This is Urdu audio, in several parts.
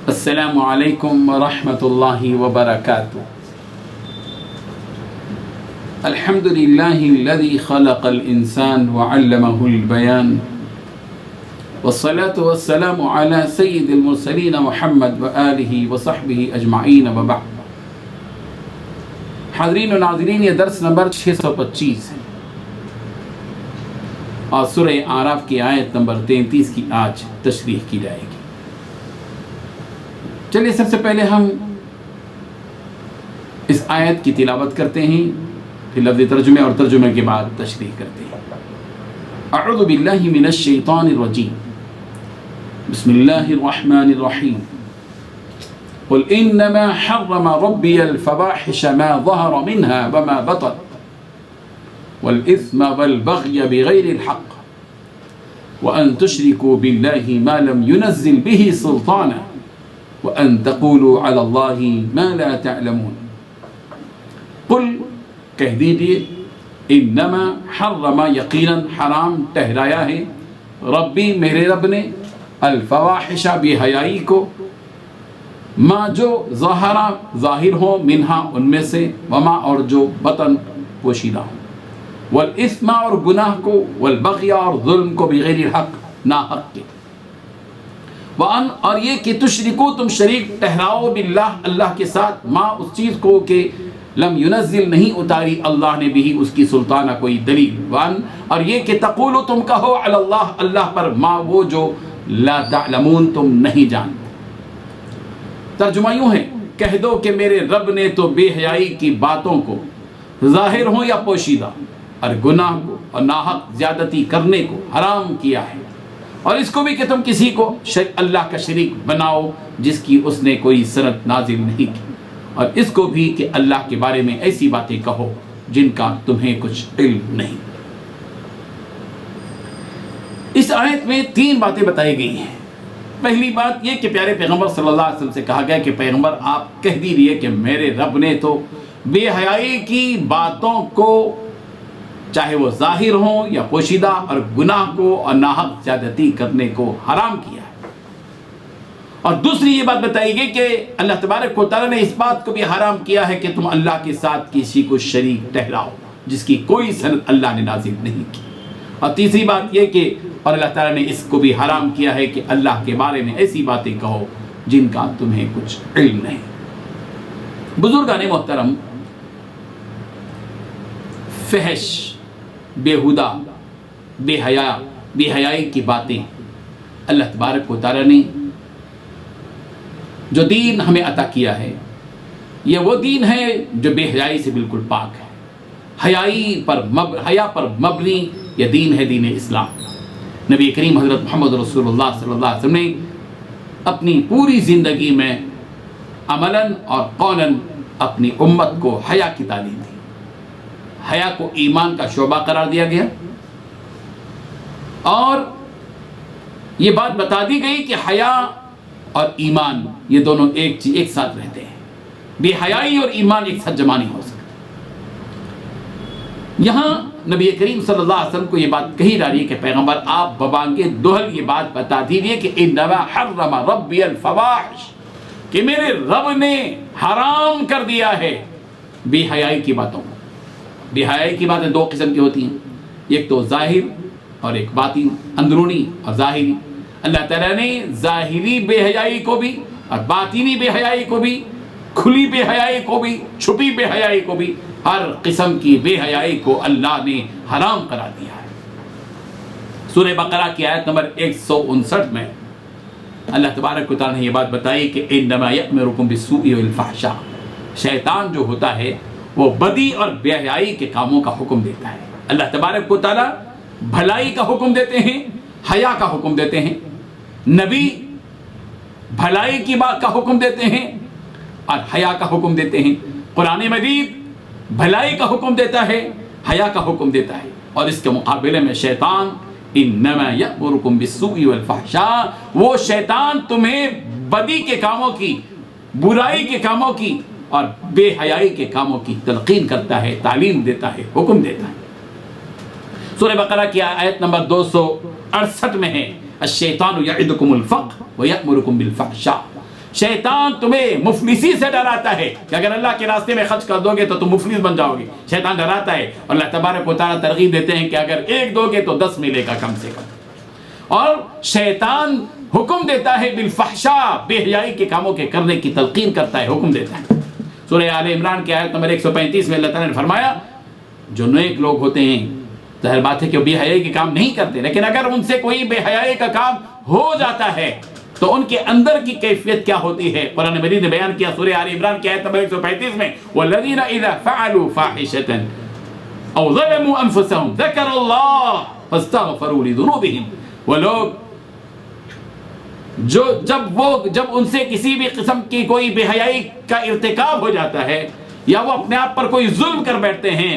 السلام علیکم ورحمۃ اللہ وبرکاتہ۔ الحمد للہ الذی خلق الانسان وعلمہ البیان، والصلاة والسلام علی سید المرسلین محمد وآلہ وصحبہ اجمعین وبعد۔ حاضرین و ناظرین، یہ درس نمبر 625 ہے اور سورہ اعراف کی آیت نمبر 33 کی آج تشریح کی جائے گی۔ چلیے سب سے پہلے ہم اس آیت کی تلاوت کرتے ہیں، پھر لفظ ترجمے اور ترجمے کے بعد تشریح کرتے ہیں۔ اعوذ باللہ من الشیطان الرجیم، بسم اللہ الرحمن الرحیم۔ قل انما حرم ربی الفواحش ما ظہر منها وما بطن والإثم والبغي بغير الحق وأن تشركوا بالله ما لم ينزل به سلطانا وأن تقولوا على الله ما لا تعلمون۔ قل کہہ دیجئے، انما حرم یقینا حرام ٹہرایا ہے، ربی میرے رب نے، الفواحش بے حیائی کو، ما جو ظاہر ہو، منہا ان میں سے، وما اور جو بطن پوشیدہ ہو، والاسم اور گناہ کو، والبغی اور ظلم کو، بغیر الحق ناحق کے، وان اور یہ کہ تشرکو تم شریک ٹہراؤ، باللہ اللہ کے ساتھ، ما اس چیز کو کہ لم ينزل نہیں اتاری اللہ نے بھی اس کی سلطانہ کوئی دلیل، وان اور یہ کہ تقولو تم کہو علی اللہ اللہ پر، ما وہ جو لا تعلمون تم نہیں جانتے۔ ترجمہ یوں ہے، کہہ دو کہ میرے رب نے تو بے حیائی کی باتوں کو، ظاہر ہوں یا پوشیدہ، اور گناہ کو اور ناحق زیادتی کرنے کو حرام کیا ہے، اور اس کو بھی کہ تم کسی کو اللہ کا شریک بناؤ جس کی اس نے کوئی سند نازل نہیں کی، اور اس کو بھی کہ اللہ کے بارے میں ایسی باتیں کہو جن کا تمہیں کچھ علم نہیں۔ اس آیت میں 3 باتیں بتائی گئی ہیں۔ پہلی بات یہ کہ پیارے پیغمبر صلی اللہ علیہ وسلم سے کہا گیا کہ پیغمبر آپ کہہ دیجئے کہ میرے رب نے تو بے حیائی کی باتوں کو، چاہے وہ ظاہر ہوں یا پوشیدہ، اور گناہ کو اور ناحق زیادتی کرنے کو حرام کیا ہے۔ اور دوسری یہ بات بتائی گئی کہ اللہ تبارک و تعالیٰ نے اس بات کو بھی حرام کیا ہے کہ تم اللہ کے ساتھ کسی کو شریک ٹہراؤ جس کی کوئی سند اللہ نے نازل نہیں کی۔ اور تیسری بات یہ کہ اور اللہ تعالیٰ نے اس کو بھی حرام کیا ہے کہ اللہ کے بارے میں ایسی باتیں کہو جن کا تمہیں کچھ علم نہیں۔ بزرگان محترم، فحش، بیہودہ، بے حیائی کی باتیں اللہ تبارک و تعالیٰ نے جو دین ہمیں عطا کیا ہے، یہ وہ دین ہے جو بے حیائی سے بالکل پاک ہے۔ حیا پر مبنی یہ دین ہے، دین اسلام۔ نبی کریم حضرت محمد رسول اللہ صلی اللہ علیہ وسلم نے اپنی پوری زندگی میں عملاً اور قولاً اپنی امت کو حیا کی تعلیم دی۔ حیا کو ایمان کا شعبہ قرار دیا گیا، اور یہ بات بتا دی گئی کہ حیا اور ایمان یہ دونوں ایک ساتھ رہتے ہیں، بے حیائی اور ایمان ایک ساتھ جمع نہیں ہو سکتے۔ یہاں نبی کریم صلی اللہ علیہ وسلم کو یہ بات کہی جا رہی ہے کہ پیغمبر آپ ببانگ دوہل یہ بات بتا دیجیے کہ انما حرم ربی الفواحش، کہ میرے رب نے حرام کر دیا ہے بے حیائی کی باتوں کو۔ بے حیائی کی باتیں 2 قسم کی ہوتی ہیں، ایک تو ظاہر اور ایک باطن، اندرونی اور ظاہری۔ اللہ تعالیٰ نے ظاہری بے حیائی کو بھی اور باطنی بے حیائی کو بھی، کھلی بے حیائی کو بھی، چھپی بے حیائی کو بھی، ہر قسم کی بے حیائی کو اللہ نے حرام قرار دیا ہے۔ سورہ بقرہ کی آیت نمبر 159 میں اللہ تبارک و تعالیٰ نے یہ بات بتائی کہ انما یأمرکم بالسوء والفحشاء، شیطان جو ہوتا ہے وہ بدی اور بے حیائی کے کاموں کا حکم دیتا ہے۔ اللہ تبارک و تعالیٰ بھلائی کا حکم دیتے ہیں، حیا کا حکم دیتے ہیں، نبی بھلائی کی بات کا حکم دیتے ہیں اور حیا کا حکم دیتے ہیں۔ قرآن مجید بھلائی کا حکم دیتا ہے، حیا کا حکم دیتا ہے، اور اس کے مقابلے میں شیطان انما یأمرکم بالسوء والفحشاء، وہ شیطان تمہیں بدی کے کاموں کی، برائی کے کاموں کی اور بے حیائی کے کاموں کی تلقین کرتا ہے، تعلیم دیتا ہے، حکم دیتا ہے۔ سورہ بقرہ کی آیت نمبر 268 میں ہے الشیطان یعدکم الفقر ویأمرکم بالفحشاء، شیطان تمہیں مفلسی سے ڈراتا ہے کہ اگر اللہ کے راستے میں خرچ کر دو گے تو تم مفلس بن جاؤ گے، شیطان ڈراتا ہے، اور اللہ تبارک و تعالیٰ ترغیب دیتے ہیں کہ اگر 1 دو گے تو 10 ملے گا کم سے کم، اور شیطان حکم دیتا ہے بالفحشاء، بے حیائی کے کاموں کے کرنے کی تلقین کرتا ہے، حکم دیتا ہے۔ سورہ آل عمران کی آیت نمبر 135 میں اللہ تعالیٰ نے فرمایا جو نیک لوگ ہوتے ہیں ظاہر بات ہے کہ وہ بے حیائی کے کام نہیں کرتے، لیکن اگر ان سے کوئی بے حیائی کا کام ہو جاتا ہے تو ان کے اندر کی کیفیت کیا ہوتی ہے؟ قرآن مجید نے بیان کیا سورہ آل عمران کی آیت نمبر 135 میں وَالَّذِينَ إِذَا فَعَلُوا فَاحِشَةً أَوْ ظَلَمُوا أَنفُسَهُمْ ذَكَرُوا اللَّهَ فَاسْتَغْفَرُوا لِذُنُوبِهِمْ، وہ لوگ جب ان سے کسی بھی قسم کی کوئی بے حیائی کا ارتکاب ہو جاتا ہے یا وہ اپنے آپ پر کوئی ظلم کر بیٹھتے ہیں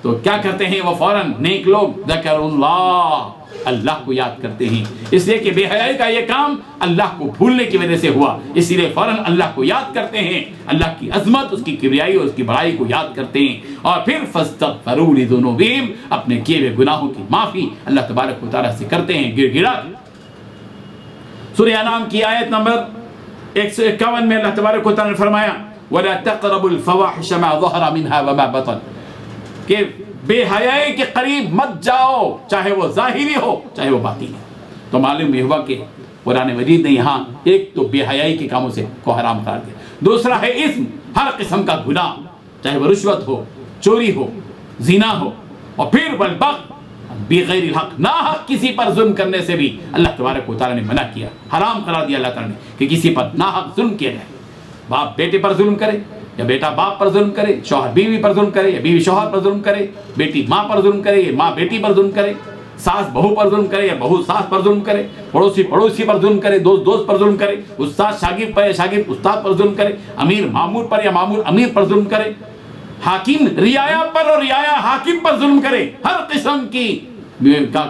تو کیا کرتے ہیں وہ فوراً نیک لوگ ذکر اللہ کو یاد کرتے ہیں، اس لیے کہ بے حیائی کا یہ کام اللہ کو بھولنے کی وجہ سے ہوا، اسی لیے فوراً اللہ کو یاد کرتے ہیں، اللہ کی عظمت، اس کی کبریائی اور اس کی بڑائی کو یاد کرتے ہیں، اور پھر فاستغفروا لذنوبہم، اپنے کیے ہوئے گناہوں کی معافی اللہ تبارک و تعالیٰ سے کرتے ہیں گڑ گڑا۔ سورہ انعام کی آیت نمبر 151 میں اللہ تبارک و تعالیٰ نے فرمایا وَلَا تَقْرَبُوا الْفَوَاحِشَ مَا ظَهَرَ مِنْهَا وَمَا بَطَنَ، کہ بے حیائی کے قریب مت جاؤ، چاہے وہ ظاہری ہو چاہے وہ باطنی ہو۔ تو معلوم یہ ہوا کہ قرآن مجید نے یہاں ایک تو بے حیائی کے کاموں سے کو حرام قرار دیا، دوسرا ہے اسم، ہر قسم کا گناہ، چاہے وہ رشوت ہو، چوری ہو، زنا ہو، اور پھر والبغي بغیر الحق، نہ حق کسی پر ظلم کرنے سے بھی اللہ تبارک و تعالیٰ نے منع کیا، حرام قرار دیا اللہ تعالیٰ نے کہ کسی پر نہ حق ظلم کیا جائے، باپ بیٹے پر ظلم کرے یا بیٹا باپ پر ظلم کرے، شوہر بیوی پر ظلم کرے یا بیوی شوہر پر ظلم کرے، بیٹی ماں پر ظلم کرے یا ماں بیٹی پر ظلم کرے، ساس بہو پر ظلم کرے یا بہو ساس پر ظلم کرے، پڑوسی پڑوسی پر ظلم کرے، دوست دوست پر ظلم کرے، استاد شاگرد پر یا شاگرد استاد پر ظلم کرے، امیر مامور پر یا مامور امیر پر ظلم کرے، حاکم رعایا پر اور رعایا حاکم پر ظلم کرے، ہر قسم کی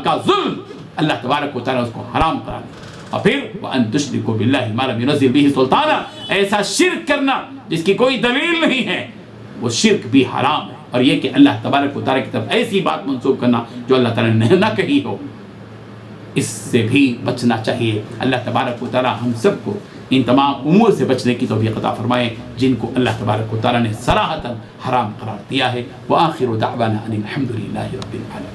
کا ظلم اللہ تبارک و تعالیٰ اس کو حرام قرار دیا۔ اور پھر وَأَن تُشْرِكُوا بِاللَّهِ مَا لَمْ يُنَزِّلْ بِهِ سُلْطَانًا، ایسا شرک کرنا جس کی کوئی دلیل نہیں ہے، وہ شرک بھی حرام ہے، اور یہ کہ اللہ تبارک و تعالیٰ کی طرف ایسی بات منسوب کرنا جو اللہ تعالیٰ نے نہ کہی ہو، اس سے بھی بچنا چاہیے۔ اللہ تبارک و تعالیٰ ہم سب کو ان تمام امور سے بچنے کی توفیق عطا فرمائے جن کو اللہ تبارک و تعالیٰ نے صراحتاً حرام قرار دیا ہے۔ وآخر دعوانا ان الحمد للہ رب العالمین۔